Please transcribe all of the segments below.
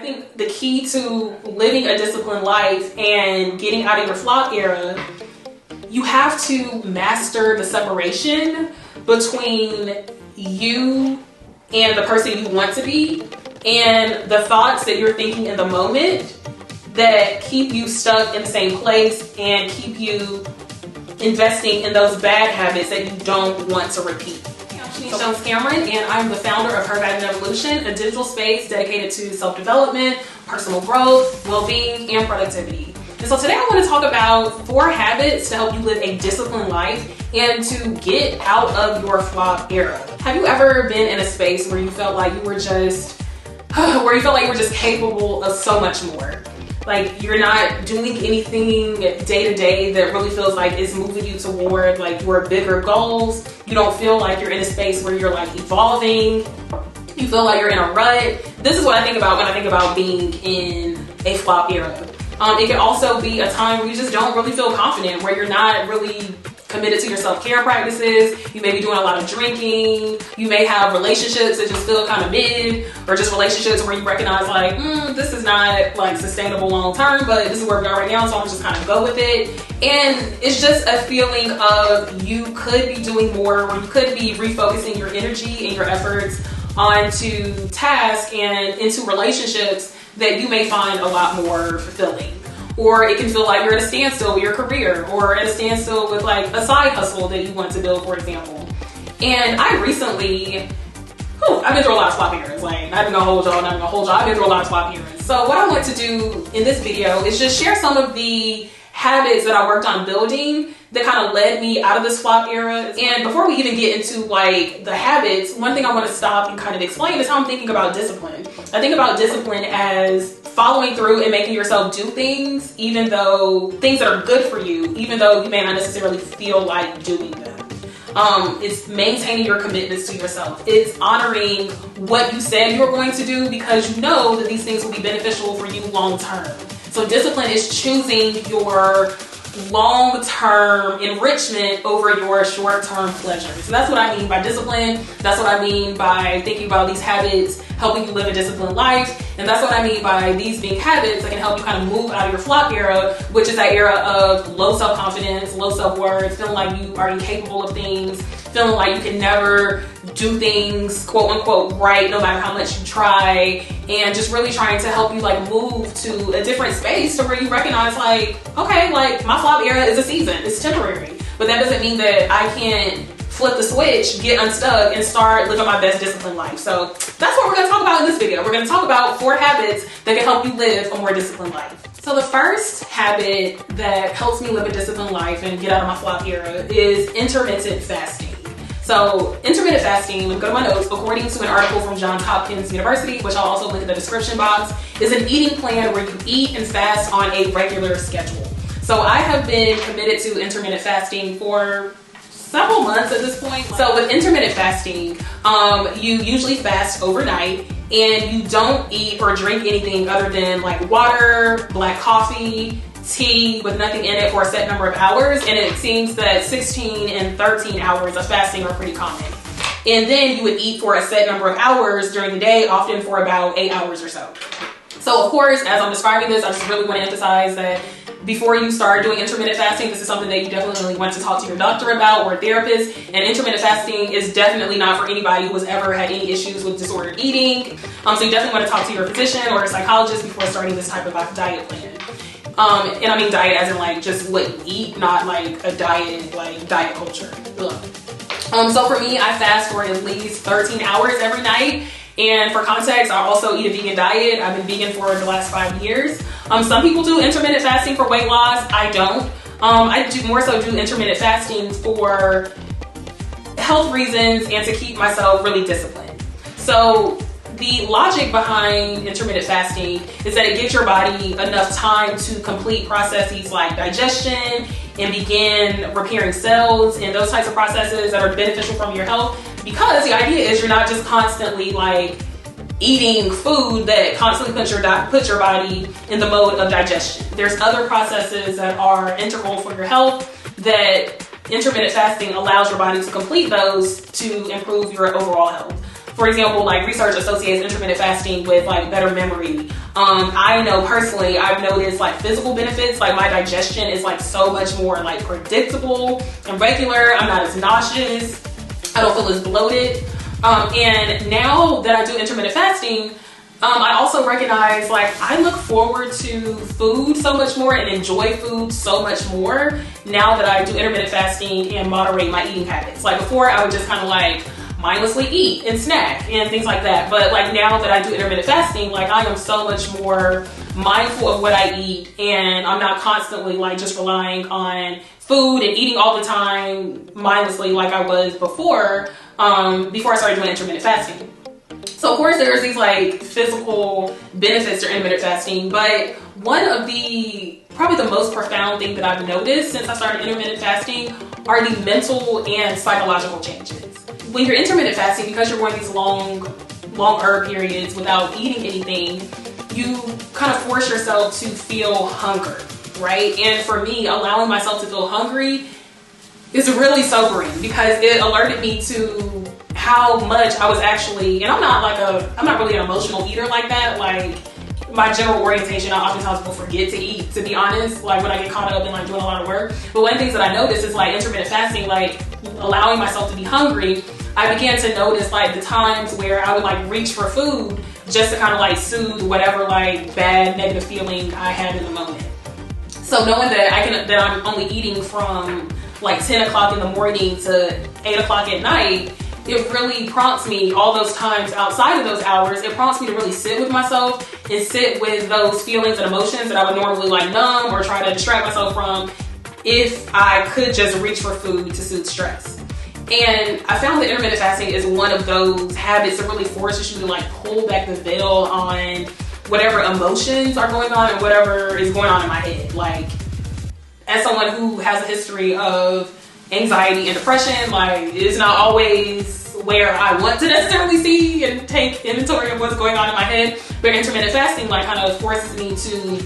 I think the key to living a disciplined life and getting out of your flop era, you have to master the separation between you and the person you want to be and the thoughts that you're thinking in the moment that keep you stuck in the same place and keep you investing in those bad habits that you don't want to repeat. I'm Shanice Jones Cameron, and I'm the founder of Her Guided Evolution, a digital space dedicated to self-development, personal growth, well-being, and productivity. And so today I want to talk about 4 habits to help you live a disciplined life and to get out of your flop era. Have you ever been in a space where you felt like you were just capable of so much more? Like you're not doing anything day to day that really feels like it's moving you toward like your bigger goals. You don't feel like you're in a space where you're like evolving. You feel like you're in a rut. This is what I think about when I think about being in a flop era. It can also be a time where you just don't really feel confident, where you're not really committed to your self-care practices. You may be doing a lot of drinking. You may have relationships that just feel kind of mid, or just relationships where you recognize like, this is not like sustainable long term, but this is where we are right now, so I'm just kind of go with it. And it's just a feeling of you could be doing more, or you could be refocusing your energy and your efforts onto tasks and into relationships that you may find a lot more fulfilling. Or it can feel like you're at a standstill with your career, or at a standstill with like a side hustle that you want to build, for example. And I recently, I've been through a lot of flop eras. Like, not even gonna hold y'all, I've been through a lot of flop eras. So what I want to do in this video is just share some of the habits that I worked on building that kind of led me out of this flop era. And before we even get into like the habits, one thing I want to stop and kind of explain is how I'm thinking about discipline. I think about discipline as following through and making yourself do things, even though things that are good for you, even though you may not necessarily feel like doing them. It's maintaining your commitments to yourself. It's honoring what you said you were going to do because you know that these things will be beneficial for you long term. So discipline is choosing your long-term enrichment over your short-term pleasures. So that's what I mean by discipline. That's what I mean by thinking about these habits helping you live a disciplined life. And that's what I mean by these being habits that can help you kind of move out of your flop era, which is that era of low self-confidence, low self-worth, feeling like you are incapable of things, feeling like you can never do things quote unquote right no matter how much you try, and just really trying to help you like move to a different space to where you recognize like, okay, like my flop era is a season, it's temporary, but that doesn't mean that I can't flip the switch, get unstuck, and start living my best disciplined life. So that's what we're going to talk about in this video. We're going to talk about 4 habits that can help you live a more disciplined life. So the first habit that helps me live a disciplined life and get out of my flop era is intermittent fasting. So intermittent fasting, let me go to my notes, according to an article from Johns Hopkins University, which I'll also link in the description box, is an eating plan where you eat and fast on a regular schedule. So I have been committed to intermittent fasting for several months at this point. So with intermittent fasting, you usually fast overnight and you don't eat or drink anything other than like water, black coffee, tea with nothing in it for a set number of hours. And it seems that 16 and 13 hours of fasting are pretty common. And then you would eat for a set number of hours during the day, often for about 8 hours or so. So of course, as I'm describing this, I just really want to emphasize that before you start doing intermittent fasting, this is something that you definitely want to talk to your doctor about or a therapist. And intermittent fasting is definitely not for anybody who has ever had any issues with disordered eating. So you definitely want to talk to your physician or a psychologist before starting this type of diet plan. And I mean diet as in like just what you eat, not like a diet, like diet culture. So for me, I fast for at least 13 hours every night. And for context, I also eat a vegan diet. I've been vegan for the last 5 years. Some people do intermittent fasting for weight loss. I don't. I do more so do intermittent fasting for health reasons and to keep myself really disciplined. So the logic behind intermittent fasting is that it gives your body enough time to complete processes like digestion and begin repairing cells and those types of processes that are beneficial from your health. Because the idea is you're not just constantly like eating food that constantly puts your body in the mode of digestion. There's other processes that are integral for your health that intermittent fasting allows your body to complete those to improve your overall health. For example, like research associates intermittent fasting with like better memory. I know personally, I've noticed like physical benefits, like my digestion is like so much more like predictable and regular. I'm not as nauseous. I don't feel as bloated. And now that I do intermittent fasting, I also recognize like I look forward to food so much more and enjoy food so much more now that I do intermittent fasting and moderate my eating habits. Like before, I would just kind of like mindlessly eat and snack and things like that. But like now that I do intermittent fasting, like I am so much more mindful of what I eat, and I'm not constantly like just relying on food and eating all the time mindlessly like I was before I started doing intermittent fasting. So of course there's these like physical benefits to intermittent fasting, but one of the probably the most profound thing that I've noticed since I started intermittent fasting are the mental and psychological changes. When you're intermittent fasting, because you're going these longer periods without eating anything, you kind of force yourself to feel hunger, right? And for me, allowing myself to feel hungry is really sobering because it alerted me to how much I was actually, and I'm not really an emotional eater like that. Like my general orientation, I oftentimes will forget to eat, to be honest, like when I get caught up in like doing a lot of work. But one of the things that I noticed is like intermittent fasting, like allowing myself to be hungry, I began to notice like the times where I would like reach for food just to kind of like soothe whatever like bad negative feeling I had in the moment. So knowing that I'm only eating from like 10 o'clock in the morning to 8 o'clock at night, it really prompts me all those times outside of those hours, it prompts me to really sit with myself and sit with those feelings and emotions that I would normally like numb or try to distract myself from if I could just reach for food to soothe stress. And I found that intermittent fasting is one of those habits that really forces you to like pull back the veil on whatever emotions are going on and whatever is going on in my head. Like as someone who has a history of anxiety and depression, like it's not always where I want to necessarily see and take inventory of what's going on in my head. But intermittent fasting like kind of forces me to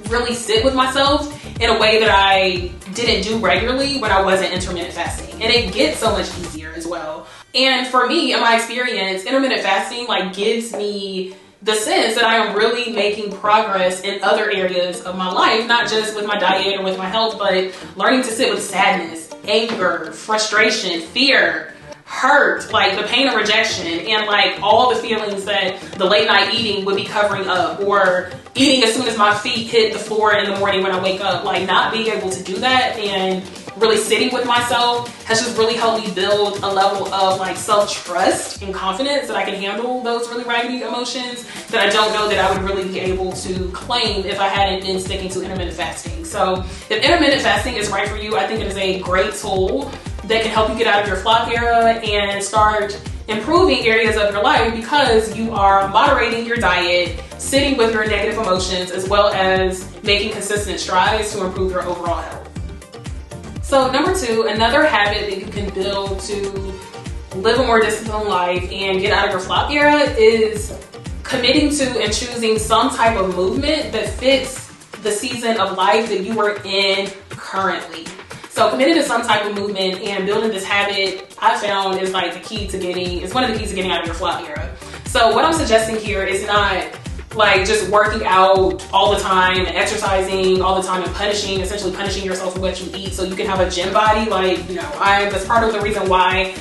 really sit with myself in a way that I didn't do regularly when I wasn't intermittent fasting. And it gets so much easier as well. And for me, in my experience, intermittent fasting like gives me the sense that I am really making progress in other areas of my life, not just with my diet or with my health, but learning to sit with sadness, anger, frustration, fear, hurt, like the pain of rejection, and like all the feelings that the late night eating would be covering up, or eating as soon as my feet hit the floor in the morning when I wake up. Like not being able to do that and really sitting with myself has just really helped me build a level of like self-trust and confidence that I can handle those really raggedy emotions that I don't know that I would really be able to claim if I hadn't been sticking to intermittent fasting. So if intermittent fasting is right for you, I think it is a great tool that can help you get out of your flop era and start improving areas of your life because you are moderating your diet, sitting with your negative emotions, as well as making consistent strides to improve your overall health. So number 2, another habit that you can build to live a more disciplined life and get out of your flop era is committing to and choosing some type of movement that fits the season of life that you are in currently. So committing to some type of movement and building this habit, I found is like it's one of the keys to getting out of your flop era. So what I'm suggesting here is not like just working out all the time and exercising all the time and essentially punishing yourself for what you eat so you can have a gym body. Like, that's part of the reason why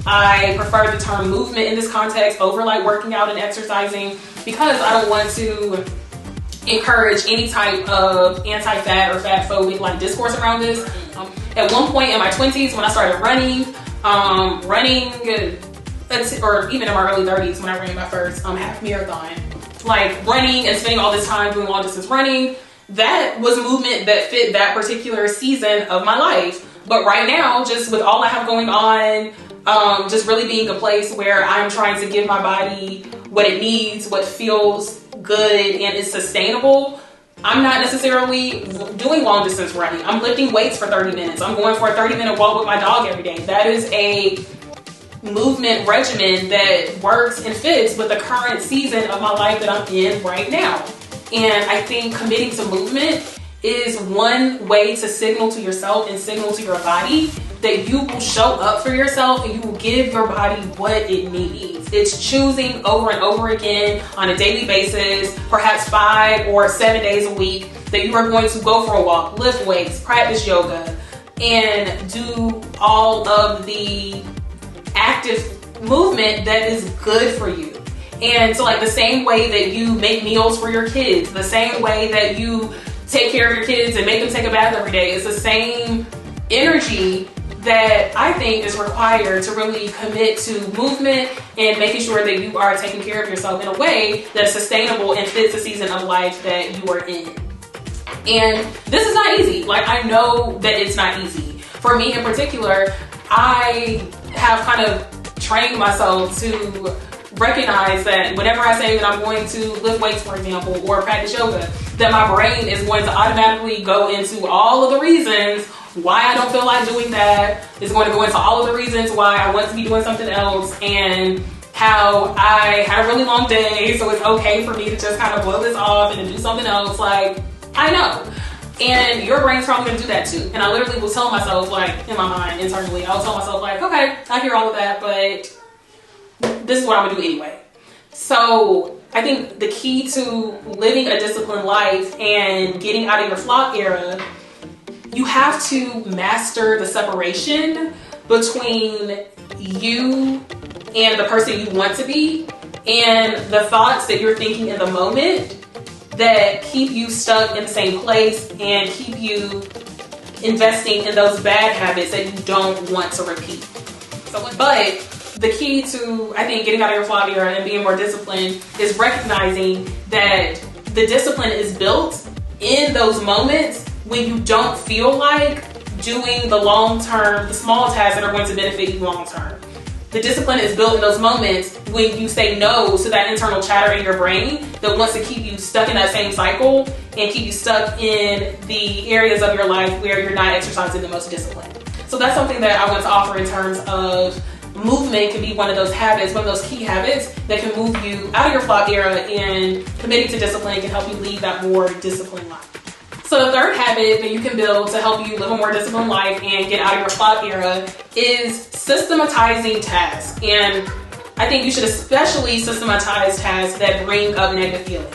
I prefer the term movement in this context over like working out and exercising, because I don't want to encourage any type of anti-fat or fat-phobic like discourse around this. At one point in my 20s when I started running, or even in my early 30s when I ran my first half marathon, like running and spending all this time doing long distance running, that was movement that fit that particular season of my life. But right now, just with all I have going on, just really being a place where I'm trying to give my body what it needs, what feels good and is sustainable, I'm not necessarily doing long distance running. I'm lifting weights for 30 minutes. I'm going for a 30-minute walk with my dog every day. That is a movement regimen that works and fits with the current season of my life that I'm in right now. And I think committing to movement is one way to signal to yourself and signal to your body that you will show up for yourself and you will give your body what it needs. It's choosing over and over again on a daily basis, perhaps 5 or 7 days a week, that you are going to go for a walk, lift weights, practice yoga, and do all of the active movement that is good for you. And so like the same way that you make meals for your kids, the same way that you take care of your kids and make them take a bath every day, it's the same energy that I think is required to really commit to movement and making sure that you are taking care of yourself in a way that's sustainable and fits the season of life that you are in. And this is not easy. Like, I know that it's not easy. For me in particular, I have kind of trained myself to recognize that whenever I say that I'm going to lift weights, for example, or practice yoga, that my brain is going to automatically go into all of the reasons why I don't feel like doing that. It's going to go into all of the reasons why I want to be doing something else, and how I had a really long day, so it's okay for me to just kind of blow this off and do something else. Like, I know. And your brain's probably gonna do that too. And I literally will tell myself, like, in my mind, internally, I'll tell myself, like, okay, I hear all of that, but this is what I'm gonna do anyway. So I think the key to living a disciplined life and getting out of your flop era, you have to master the separation between you and the person you want to be, and the thoughts that you're thinking in the moment that keep you stuck in the same place and keep you investing in those bad habits that you don't want to repeat. But the key to, I think, getting out of your flop era and being more disciplined is recognizing that the discipline is built in those moments when you don't feel like doing the long-term, the small tasks that are going to benefit you long-term. The discipline is built in those moments when you say no to that internal chatter in your brain that wants to keep you stuck in that same cycle and keep you stuck in the areas of your life where you're not exercising the most discipline. So that's something that I want to offer in terms of movement. Can be one of those habits, one of those key habits that can move you out of your flop era, and committing to discipline can help you lead that more disciplined life. So the third habit that you can build to help you live a more disciplined life and get out of your flop era is systematizing tasks. And I think you should especially systematize tasks that bring up negative feelings.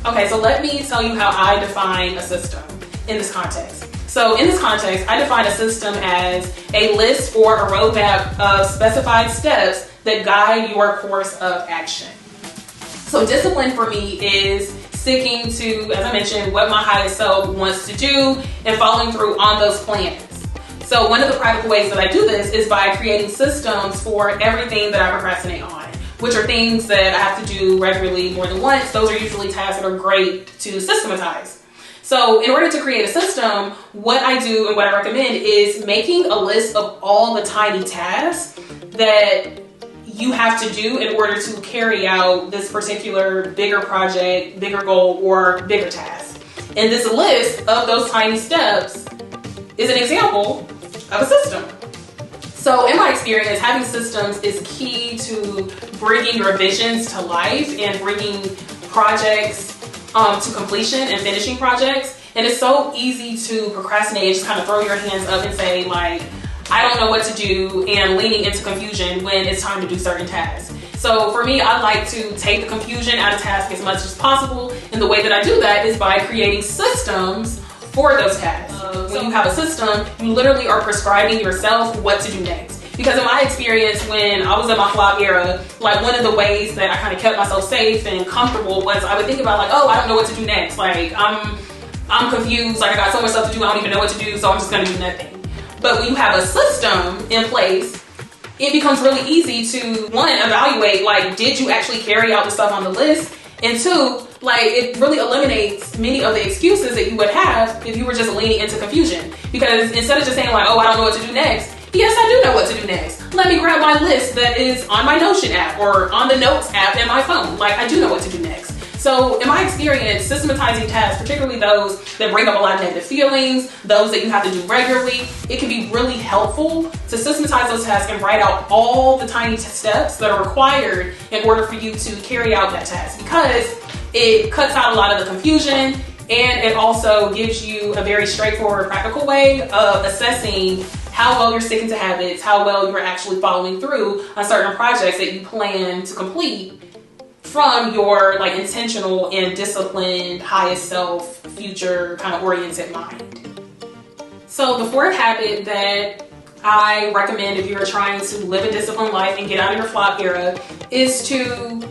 Okay, so let me tell you how I define a system in this context. So in this context, I define a system as a list or a roadmap of specified steps that guide your course of action. So discipline for me is sticking to, as I mentioned, what my highest self wants to do and following through on those plans. So one of the practical ways that I do this is by creating systems for everything that I procrastinate on, which are things that I have to do regularly more than once. Those are usually tasks that are great to systematize. So in order to create a system, what I do and what I recommend is making a list of all the tiny tasks that you have to do in order to carry out this particular bigger project, bigger goal, or bigger task. And this list of those tiny steps is an example of a system. So in my experience, having systems is key to bringing your visions to life and bringing projects to completion and finishing projects. And it's so easy to procrastinate and just kind of throw your hands up and say, like, I don't know what to do, and leaning into confusion when it's time to do certain tasks. So for me, I like to take the confusion out of tasks as much as possible. And the way that I do that is by creating systems for those tasks. When you have a system, you literally are prescribing yourself what to do next. Because in my experience, when I was in my flop era, like, one of the ways that I kind of kept myself safe and comfortable was I would think about, like, oh, I don't know what to do next. Like, I'm confused. Like, I got so much stuff to do, I don't even know what to do, so I'm just gonna do nothing. But when you have a system in place, it becomes really easy to, one, evaluate, like, did you actually carry out the stuff on the list? And two, like, it really eliminates many of the excuses that you would have if you were just leaning into confusion. Because instead of just saying, like, oh, I don't know what to do next, yes, I do know what to do next. Let me grab my list that is on my Notion app or on the Notes app in my phone. Like, I do know what to do next. So in my experience, systematizing tasks, particularly those that bring up a lot of negative feelings, those that you have to do regularly, it can be really helpful to systematize those tasks and write out all the tiny steps that are required in order for you to carry out that task, because it cuts out a lot of the confusion, and it also gives you a very straightforward, practical way of assessing how well you're sticking to habits, how well you're actually following through on certain projects that you plan to complete from your like intentional and disciplined, highest self, future kind of oriented mind. So the fourth habit that I recommend if you're trying to live a disciplined life and get out of your flop era is to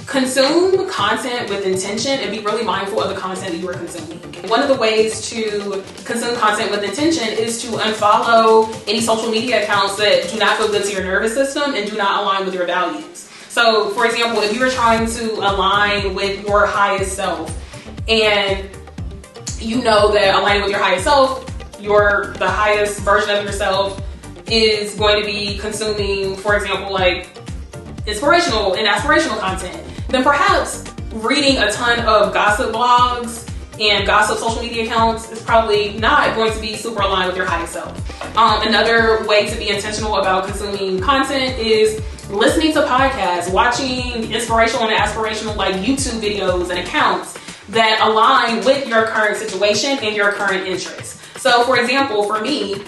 consume content with intention and be really mindful of the content that you are consuming. One of the ways to consume content with intention is to unfollow any social media accounts that do not feel good to your nervous system and do not align with your values. So, for example, if you are trying to align with your highest self and you know that aligning with your highest self, the highest version of yourself is going to be consuming, for example, like inspirational and aspirational content, then perhaps reading a ton of gossip blogs and gossip social media accounts is probably not going to be super aligned with your highest self. Another way to be intentional about consuming content is listening to podcasts, watching inspirational and aspirational like YouTube videos and accounts that align with your current situation and your current interests. So for example, for me,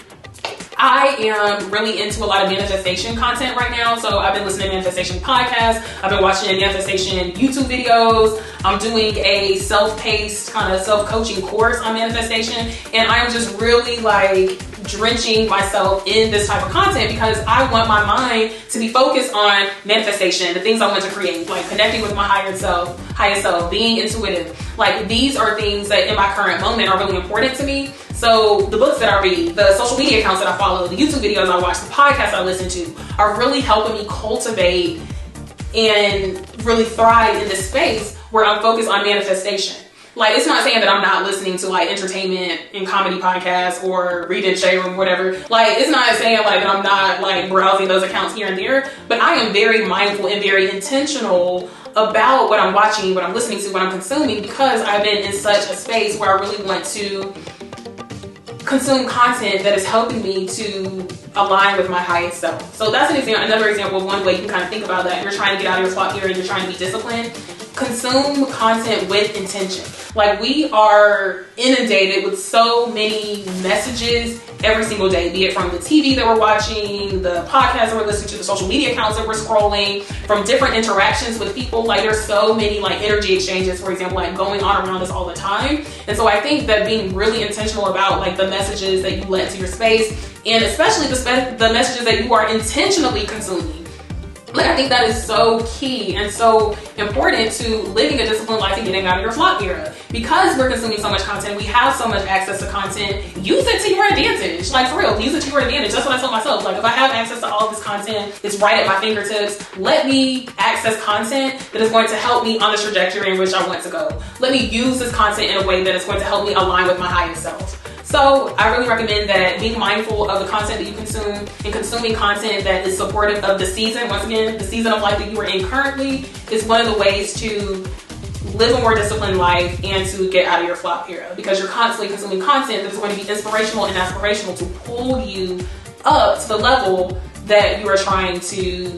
I am really into a lot of manifestation content right now. So I've been listening to manifestation podcasts. I've been watching manifestation YouTube videos. I'm doing a self-paced kind of self-coaching course on manifestation. And I'm just really like drenching myself in this type of content because I want my mind to be focused on manifestation, the things I want to create, like connecting with my highest self, being intuitive. Like these are things that in my current moment are really important to me. So the books that I read, the social media accounts that I follow, the YouTube videos I watch, the podcasts I listen to are really helping me cultivate and really thrive in this space where I'm focused on manifestation. Like, it's not saying that I'm not listening to like entertainment and comedy podcasts or reading Shade Room, whatever. Like, it's not saying like that I'm not like browsing those accounts here and there, but I am very mindful and very intentional about what I'm watching, what I'm listening to, what I'm consuming, because I've been in such a space where I really want to consume content that is helping me to align with my highest self. So that's another example of one way you can kind of think about that. If you're trying to get out of your flop era and you're trying to be disciplined, consume content with intention. Like, we are inundated with so many messages every single day, be it from the TV that we're watching, the podcasts that we're listening to, the social media accounts that we're scrolling, from different interactions with people. Like, there's so many like energy exchanges, for example, like going on around us all the time. And so I think that being really intentional about like the messages that you let into your space, and especially the messages that you are intentionally consuming, like, I think that is so key and so important to living a disciplined life and getting out of your flop era. Because we're consuming so much content, we have so much access to content, use it to your advantage. Like, for real, use it to your advantage. That's what I tell myself. Like, if I have access to all of this content, it's right at my fingertips, let me access content that is going to help me on the trajectory in which I want to go. Let me use this content in a way that is going to help me align with my highest self. So I really recommend that being mindful of the content that you consume and consuming content that is supportive of the season. Once again, the season of life that you are in currently is one of the ways to live a more disciplined life and to get out of your flop era, because you're constantly consuming content that is going to be inspirational and aspirational to pull you up to the level that you are trying to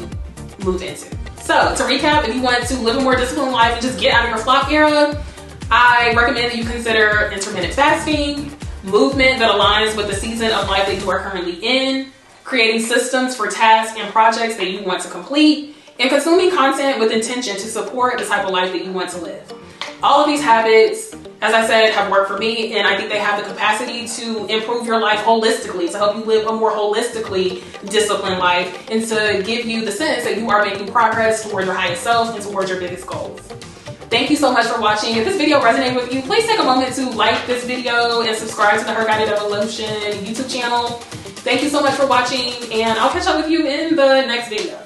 move into. So to recap, if you want to live a more disciplined life and just get out of your flop era, I recommend that you consider intermittent fasting, movement that aligns with the season of life that you are currently in, creating systems for tasks and projects that you want to complete, and consuming content with intention to support the type of life that you want to live. All of these habits, as I said, have worked for me, and I think they have the capacity to improve your life holistically, to help you live a more holistically disciplined life, and to give you the sense that you are making progress towards your highest self and towards your biggest goals. Thank you so much for watching. If this video resonated with you, please take a moment to like this video and subscribe to the Her Guided Evolution YouTube channel. Thank you so much for watching, and I'll catch up with you in the next video.